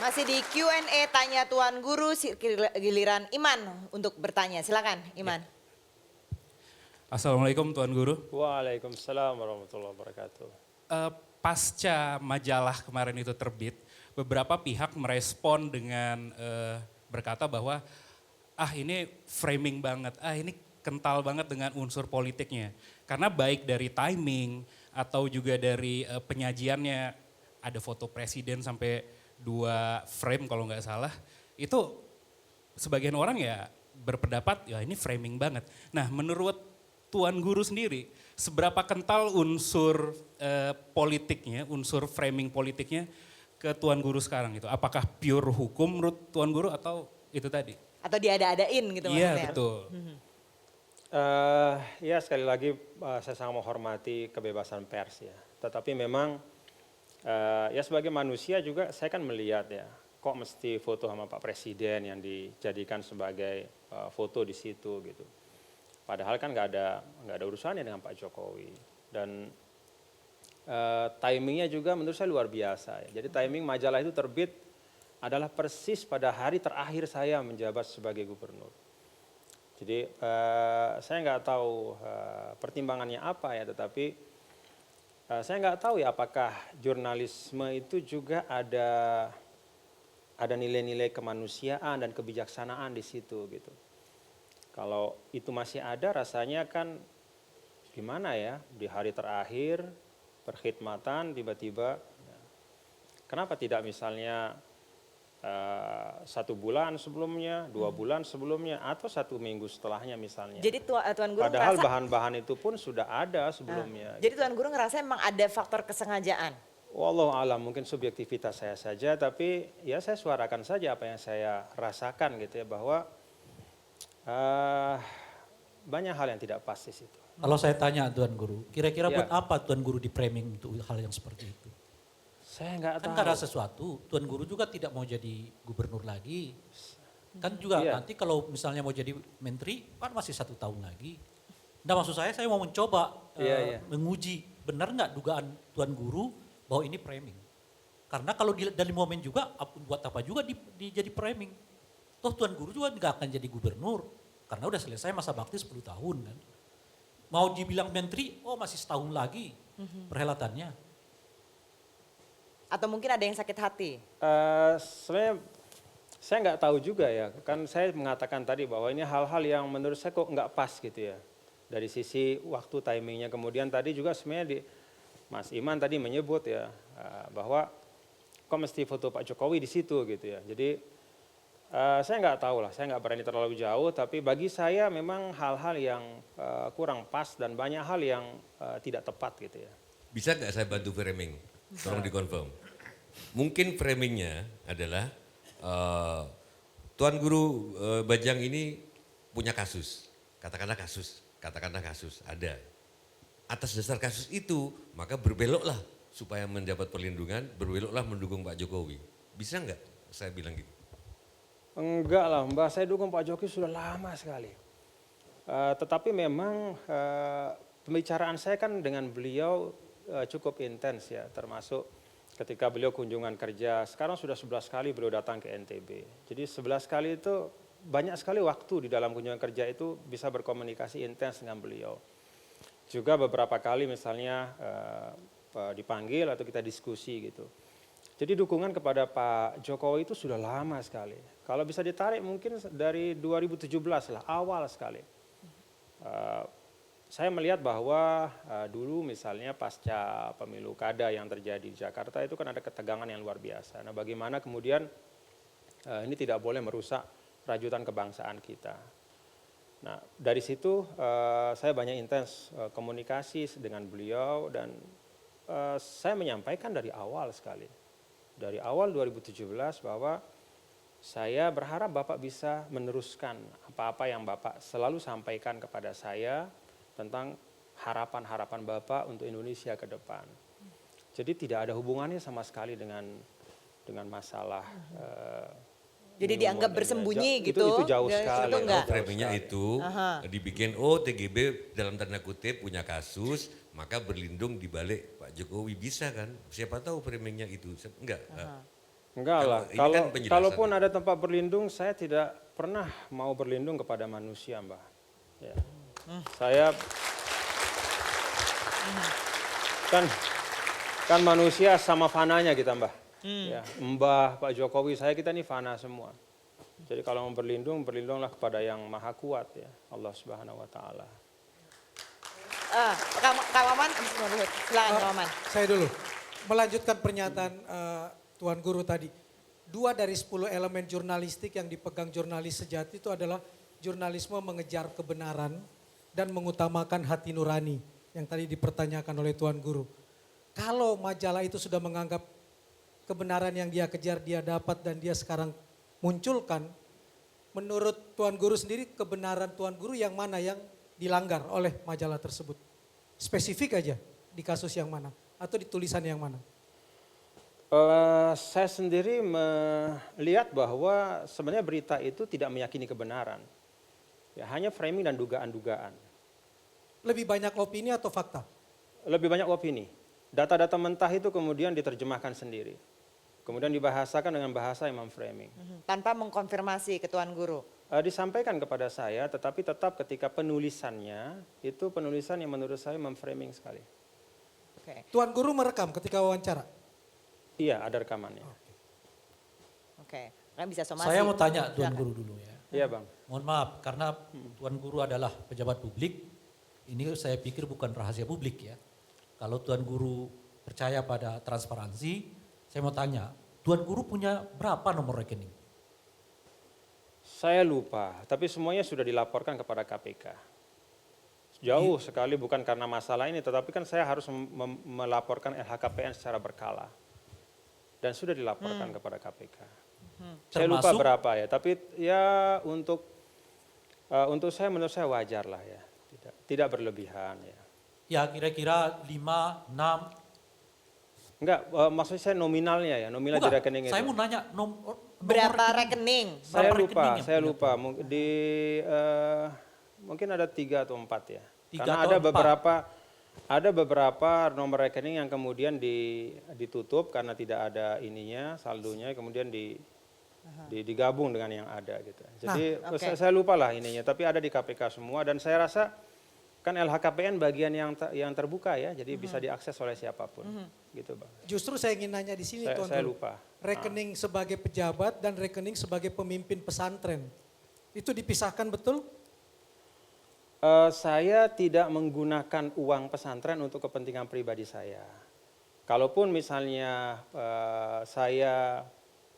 Masih di Q&A tanya Tuan Guru, giliran Iman untuk bertanya. Silakan Iman. Assalamualaikum Tuan Guru. Waalaikumsalam warahmatullahi wabarakatuh. Pasca majalah kemarin itu terbit, beberapa pihak merespon dengan berkata bahwa ini framing banget, ini kental banget dengan unsur politiknya. Karena baik dari timing atau juga dari penyajiannya, ada foto presiden sampai 2 frame kalau nggak salah, itu sebagian orang ya berpendapat ya ini framing banget. Nah menurut Tuan Guru sendiri, seberapa kental unsur politiknya, unsur framing politiknya ke Tuan Guru sekarang itu? Apakah pure hukum menurut Tuan Guru atau itu tadi? Atau diada-adain gitu maksudnya? Iya betul. Ya sekali lagi saya sangat menghormati kebebasan pers ya. Tetapi memang ya sebagai manusia juga saya kan melihat ya, kok mesti foto sama Pak Presiden yang dijadikan sebagai foto di situ gitu. Padahal kan nggak ada urusannya dengan Pak Jokowi. Dan timingnya juga menurut saya luar biasa ya. Jadi timing majalah itu terbit adalah persis pada hari terakhir saya menjabat sebagai gubernur. Jadi saya nggak tahu pertimbangannya apa ya, tetapi saya nggak tahu ya apakah jurnalisme itu juga ada nilai-nilai kemanusiaan dan kebijaksanaan di situ gitu. Kalau itu masih ada rasanya kan gimana ya, di hari terakhir perkhidmatan tiba-tiba, kenapa tidak misalnya 1 bulan sebelumnya, 2 bulan sebelumnya, atau 1 minggu setelahnya misalnya. Jadi Tuan Guru Padahal ngerasa, bahan-bahan itu pun sudah ada sebelumnya. jadi Tuan Guru ngerasa emang ada faktor kesengajaan? Wallahu alam, mungkin subjektivitas saya saja, tapi ya saya suarakan saja apa yang saya rasakan gitu ya, bahwa banyak hal yang tidak pas di situ. Kalau saya tanya Tuan Guru, kira-kira Ya. buat apa Tuan Guru di framing untuk hal yang seperti itu? Saya nggak Kan tahu. nggak ada sesuatu, Tuan Guru juga tidak mau jadi gubernur lagi. Kan juga Iya. nanti kalau misalnya mau jadi menteri, kan masih 1 tahun lagi. Nah maksud saya mau mencoba Iya. menguji benar nggak dugaan Tuan Guru bahwa ini framing. Karena kalau dari momen juga, buat apa juga jadi framing. Toh Tuan Guru juga nggak akan jadi gubernur, karena udah selesai masa bakti 10 tahun kan. Mau dibilang menteri, masih setahun lagi perhelatannya. Atau mungkin ada yang sakit hati? Sebenarnya saya nggak tahu juga ya, kan saya mengatakan tadi bahwa ini hal-hal yang menurut saya kok nggak pas gitu ya. Dari sisi waktu timingnya, kemudian tadi juga sebenarnya Mas Iman tadi menyebut ya, bahwa kok mesti foto Pak Jokowi di situ gitu ya. Jadi saya nggak tahu lah, saya nggak berani terlalu jauh, tapi bagi saya memang hal-hal yang kurang pas dan banyak hal yang tidak tepat gitu ya. Bisa nggak saya bantu framing? Tolong dikonfirm. Mungkin framingnya adalah Tuan Guru Bajang ini punya kasus, katakanlah kasus ada. Atas dasar kasus itu maka berbeloklah supaya mendapat perlindungan, berbeloklah mendukung Pak Jokowi. Bisa nggak saya bilang gitu? Enggak lah Mbak, saya dukung Pak Jokowi sudah lama sekali. Tetapi memang pembicaraan saya kan dengan beliau cukup intens ya, termasuk ketika beliau kunjungan kerja. Sekarang sudah 11 kali beliau datang ke NTB. Jadi 11 kali itu banyak sekali waktu di dalam kunjungan kerja itu bisa berkomunikasi intens dengan beliau. Juga beberapa kali misalnya dipanggil atau kita diskusi gitu. Jadi dukungan kepada Pak Jokowi itu sudah lama sekali. Kalau bisa ditarik mungkin dari 2017 lah, awal sekali. Saya melihat bahwa dulu misalnya pasca pemilu kada yang terjadi di Jakarta itu kan ada ketegangan yang luar biasa. Nah bagaimana kemudian ini tidak boleh merusak rajutan kebangsaan kita. Nah dari situ saya banyak intens komunikasi dengan beliau dan saya menyampaikan dari awal sekali. Dari awal 2017 bahwa saya berharap Bapak bisa meneruskan apa-apa yang Bapak selalu sampaikan kepada saya tentang harapan-harapan Bapak untuk Indonesia ke depan. Jadi tidak ada hubungannya sama sekali dengan masalah. Jadi dianggap bersembunyi gitu? Itu jauh sekali. Itu enggak? Framingnya itu dibikin TGB dalam tanda kutip punya kasus, maka berlindung di balik Pak Jokowi, bisa kan? Siapa tahu framingnya itu, enggak? Enggak lah, Ini kan kalau penjelasan. kalaupun ada tempat berlindung, saya tidak pernah mau berlindung kepada manusia, Mbak. Ya. Saya kan manusia sama fananya kita, Mbak. Ya, Mbah, Pak Jokowi, kita ini fana semua. Jadi kalau mau berlindung, berlindunglah kepada yang maha kuat ya, Allah Subhanahu Wa Taala. Kak Maman, silakan Kak Maman. Saya dulu melanjutkan pernyataan Tuan Guru tadi. 2 dari 10 elemen jurnalistik yang dipegang jurnalis sejati itu adalah jurnalisme mengejar kebenaran dan mengutamakan hati nurani yang tadi dipertanyakan oleh Tuan Guru. Kalau majalah itu sudah menganggap kebenaran yang dia kejar dia dapat dan dia sekarang munculkan, menurut Tuan Guru sendiri kebenaran Tuan Guru yang mana yang dilanggar oleh majalah tersebut? Spesifik aja di kasus yang mana atau di tulisan yang mana? Saya sendiri melihat bahwa sebenarnya berita itu tidak meyakini kebenaran. Ya, hanya framing dan dugaan-dugaan. Lebih banyak opini atau fakta? Lebih banyak opini. Data-data mentah itu kemudian diterjemahkan sendiri. Kemudian dibahasakan dengan bahasa imam framing. Tanpa mengkonfirmasi ke Tuan Guru. Disampaikan kepada saya, tetapi tetap ketika penulisannya, itu penulisan yang menurut saya memframing sekali. Oke. Tuan Guru merekam ketika wawancara? Iya, ada rekamannya. Oke. Kan bisa somasi. Saya mau tanya Tuan Silakan. Guru dulu ya. Iya Bang. Mohon maaf karena Tuan Guru adalah pejabat publik, ini saya pikir bukan rahasia publik ya. Kalau Tuan Guru percaya pada transparansi, saya mau tanya, Tuan Guru punya berapa nomor rekening? Saya lupa, tapi semuanya sudah dilaporkan kepada KPK. Jauh sekali bukan karena masalah ini, tetapi kan saya harus melaporkan LHKPN secara berkala. Dan sudah dilaporkan kepada KPK. Saya lupa Termasuk- berapa ya, tapi ya untuk saya menurut saya wajar lah ya, tidak berlebihan ya. Ya kira-kira 5, 6. Enggak, maksud saya nominalnya ya, nominal di rekening itu. Saya mau nanya nomor Berapa rekening? Saya berapa lupa, rekening yang saya punya lupa. Mungkin ada 3 atau 4 ya. 3 Karena atau ada beberapa nomor rekening yang kemudian ditutup karena tidak ada ininya, saldonya, kemudian digabung dengan yang ada gitu. Jadi oke. saya lupa lah ininya, tapi ada di KPK semua dan saya rasa kan LHKPN bagian yang terbuka ya, jadi bisa diakses oleh siapapun, gitu Bang. Justru saya ingin nanya di sini Tuan Saya Guru. lupa. Rekening sebagai pejabat dan rekening sebagai pemimpin pesantren. Itu dipisahkan betul? Saya tidak menggunakan uang pesantren untuk kepentingan pribadi saya. Kalaupun misalnya saya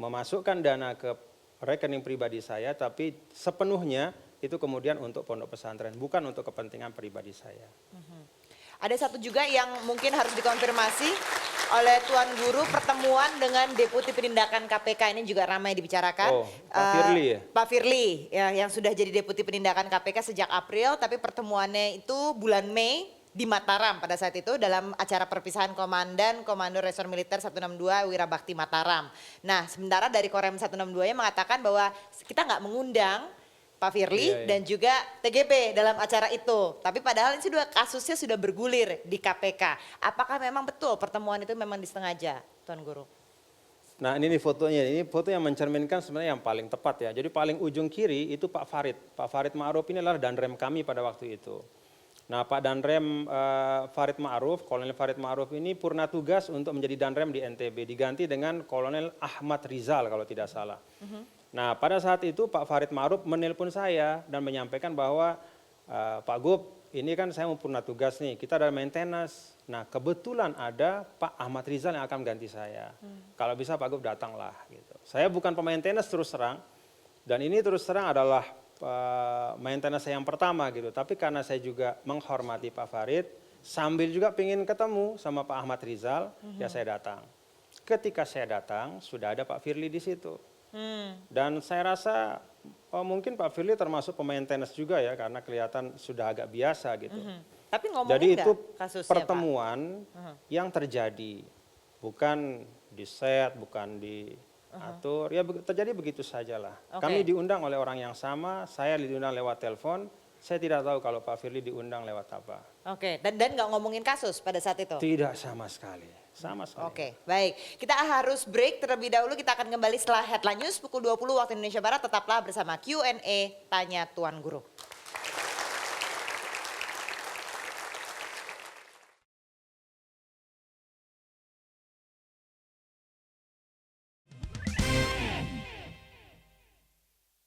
memasukkan dana ke rekening pribadi saya, tapi sepenuhnya itu kemudian untuk pondok pesantren, bukan untuk kepentingan pribadi saya. Ada satu juga yang mungkin harus dikonfirmasi oleh Tuan Guru, pertemuan dengan Deputi Penindakan KPK ini juga ramai dibicarakan. Oh, Pak Firly ya? Pak Firly ya, yang sudah jadi Deputi Penindakan KPK sejak April, tapi pertemuannya itu bulan Mei di Mataram pada saat itu dalam acara perpisahan Komandan Komando Resor Militer 162 Wirabakti Mataram. Nah sementara dari Korem 162-nya mengatakan bahwa kita nggak mengundang Pak Firly Iya, iya. dan juga TGP dalam acara itu. Tapi padahal ini sudah kasusnya sudah bergulir di KPK. Apakah memang betul pertemuan itu memang disengaja, Tuan Guru? Nah ini fotonya, ini foto yang mencerminkan sebenarnya yang paling tepat ya. Jadi paling ujung kiri itu Pak Farid. Pak Farid Ma'ruf ini adalah danrem kami pada waktu itu. Nah Pak Danrem Farid Ma'ruf, Kolonel Farid Ma'ruf ini purna tugas untuk menjadi danrem di NTB. Diganti dengan Kolonel Ahmad Rizal kalau tidak salah. Nah pada saat itu Pak Farid Ma'ruf menelpon saya dan menyampaikan bahwa Pak Gub ini kan saya mau purna tugas nih, kita ada maintenance. Nah kebetulan ada Pak Ahmad Rizal yang akan ganti saya. Kalau bisa Pak Gub datanglah gitu. Saya bukan pemain tenis terus terang dan ini terus terang adalah maintenance saya yang pertama gitu. Tapi karena saya juga menghormati Pak Farid, sambil juga ingin ketemu sama Pak Ahmad Rizal, ya saya datang. Ketika saya datang sudah ada Pak Firly di situ. Dan saya rasa mungkin Pak Firly termasuk pemain tenis juga ya karena kelihatan sudah agak biasa gitu. Tapi ngomongin Jadi nggak itu kasusnya, pertemuan yang terjadi, bukan di set, bukan diatur, ya terjadi begitu sajalah. Oke. Kami diundang oleh orang yang sama, saya diundang lewat telepon, Saya tidak tahu kalau Pak Firly diundang lewat apa. Oke, dan nggak ngomongin kasus pada saat itu? Tidak sama sekali, sama sekali. Oke, baik. Kita harus break terlebih dahulu. Kita akan kembali setelah Headline News pukul 20 waktu Indonesia Barat. Tetaplah bersama Q&A Tanya Tuan Guru.